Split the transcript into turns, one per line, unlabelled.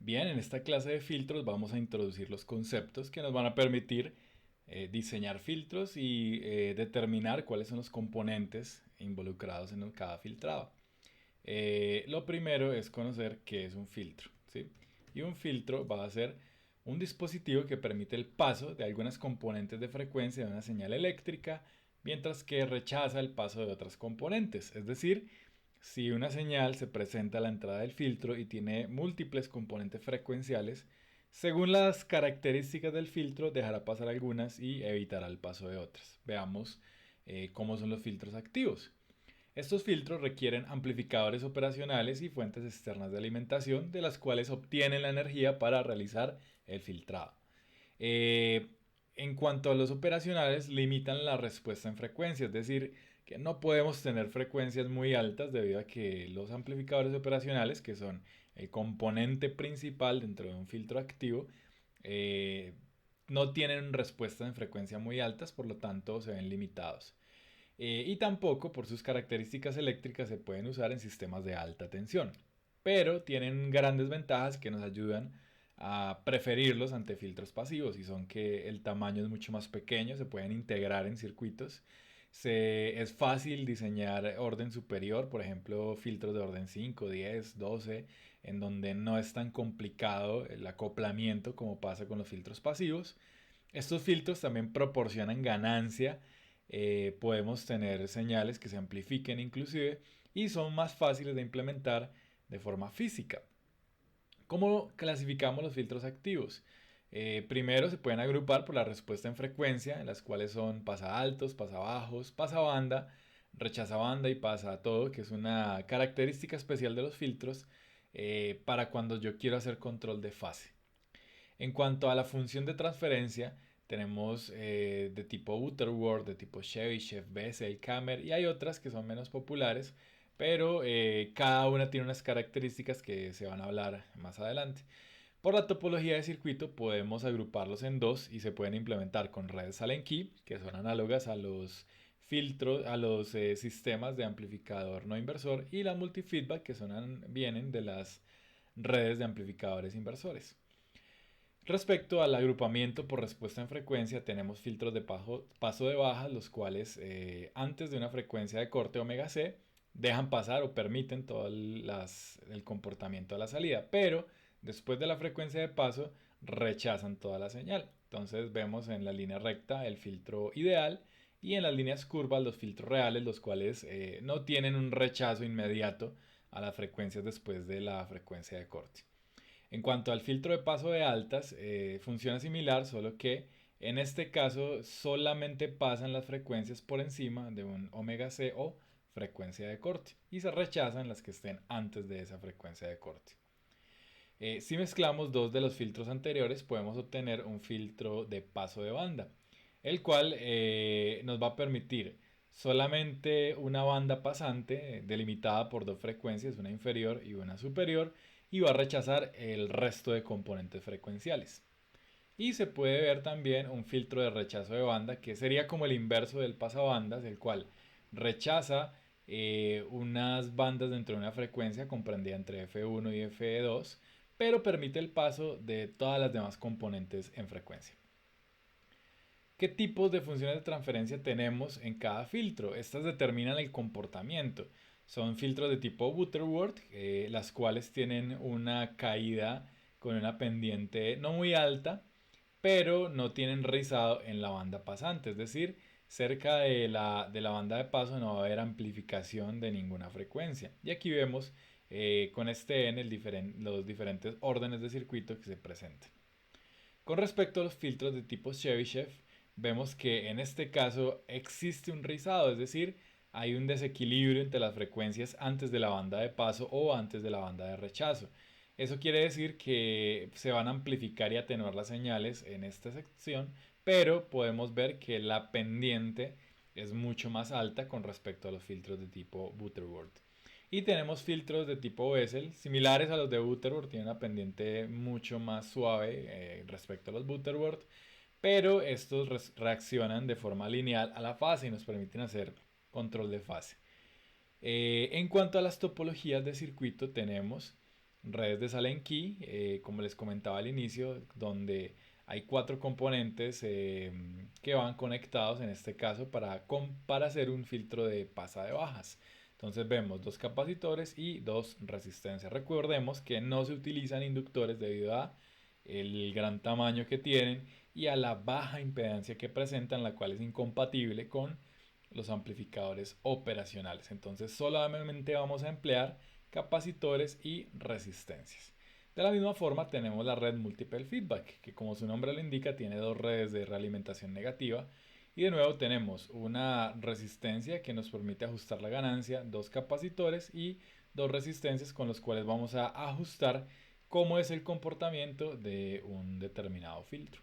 Bien, en esta clase de filtros vamos a introducir los conceptos que nos van a permitir diseñar filtros y determinar cuáles son los componentes involucrados en cada filtrado. Lo primero es conocer qué es un filtro, ¿sí? Y un filtro va a ser un dispositivo que permite el paso de algunas componentes de frecuencia de una señal eléctrica, mientras que rechaza el paso de otras componentes. Es decir, si una señal se presenta a la entrada del filtro y tiene múltiples componentes frecuenciales, según las características del filtro dejará pasar algunas y evitará el paso de otras. Veamos cómo son los filtros activos. Estos filtros requieren amplificadores operacionales y fuentes externas de alimentación de las cuales obtienen la energía para realizar el filtrado. Eh, en cuanto a los operacionales, limitan la respuesta en frecuencia, es decir, que no podemos tener frecuencias muy altas debido a que los amplificadores operacionales, que son el componente principal dentro de un filtro activo, eh, no tienen respuestas en frecuencia muy altas, por lo tanto se ven limitados. Y tampoco por sus características eléctricas se pueden usar en sistemas de alta tensión, pero tienen grandes ventajas que nos ayudan a preferirlos ante filtros pasivos, y son que el tamaño es mucho más pequeño, se pueden integrar en circuitos, es fácil diseñar orden superior, por ejemplo filtros de orden 5, 10, 12, en donde no es tan complicado el acoplamiento como pasa con los filtros pasivos. Estos filtros también proporcionan ganancia, podemos tener señales que se amplifiquen inclusive, y son más fáciles de implementar de forma física. ¿Cómo clasificamos los filtros activos? Primero se pueden agrupar por la respuesta en frecuencia, en las cuales son pasabajos, pasabajos, pasabanda, rechazabanda y pasa todo, que es una característica especial de los filtros para cuando yo quiero hacer control de fase. En cuanto a la función de transferencia, tenemos de tipo Butterworth, de tipo Chebyshev, Bessel, Kammer, y hay otras que son menos populares, pero cada una tiene unas características que se van a hablar más adelante. Por la topología de circuito podemos agruparlos en dos y se pueden implementar con redes Allen-Key, que son análogas a los filtros, a los sistemas de amplificador no inversor, y la multifeedback, que vienen de las redes de amplificadores inversores. Respecto al agrupamiento por respuesta en frecuencia, tenemos filtros de paso de baja, los cuales antes de una frecuencia de corte omega c dejan pasar o permiten todo el comportamiento de la salida, pero después de la frecuencia de paso rechazan toda la señal. Entonces vemos en la línea recta el filtro ideal y en las líneas curvas los filtros reales, los cuales no tienen un rechazo inmediato a las frecuencias después de la frecuencia de corte. En cuanto al filtro de paso de altas, funciona similar, solo que en este caso solamente pasan las frecuencias por encima de un omega c o frecuencia de corte y se rechazan las que estén antes de esa frecuencia de corte. Si mezclamos dos de los filtros anteriores, podemos obtener un filtro de paso de banda, el cual nos va a permitir solamente una banda pasante delimitada por dos frecuencias, una inferior y una superior, y va a rechazar el resto de componentes frecuenciales. Y se puede ver también un filtro de rechazo de banda, que sería como el inverso del pasabandas, el cual rechaza unas bandas dentro de una frecuencia comprendida entre F1 y F2, pero permite el paso de todas las demás componentes en frecuencia. ¿Qué tipos de funciones de transferencia tenemos en cada filtro? Estas determinan el comportamiento. Son filtros de tipo Butterworth, las cuales tienen una caída con una pendiente no muy alta, pero no tienen rizado en la banda pasante. Es decir, cerca de la banda de paso no va a haber amplificación de ninguna frecuencia. Y aquí vemos con este N los diferentes órdenes de circuito que se presentan. Con respecto a los filtros de tipo Chebyshev, vemos que en este caso existe un rizado, es decir, hay un desequilibrio entre las frecuencias antes de la banda de paso o antes de la banda de rechazo. Eso quiere decir que se van a amplificar y atenuar las señales en esta sección, pero podemos ver que la pendiente es mucho más alta con respecto a los filtros de tipo Butterworth. Y tenemos filtros de tipo Bessel, similares a los de Butterworth, tienen una pendiente mucho más suave respecto a los Butterworth, pero estos reaccionan de forma lineal a la fase y nos permiten hacer control de fase. En cuanto a las topologías de circuito, tenemos redes de Sallen-Key, como les comentaba al inicio, donde hay cuatro componentes que van conectados en este caso para hacer un filtro de pasa de bajas. Entonces vemos dos capacitores y dos resistencias. Recordemos que no se utilizan inductores debido a el gran tamaño que tienen y a la baja impedancia que presentan, la cual es incompatible con los amplificadores operacionales. Entonces solamente vamos a emplear capacitores y resistencias. De la misma forma tenemos la red Multiple Feedback, que como su nombre lo indica tiene dos redes de realimentación negativa. Y de nuevo tenemos una resistencia que nos permite ajustar la ganancia, dos capacitores y dos resistencias con los cuales vamos a ajustar cómo es el comportamiento de un determinado filtro.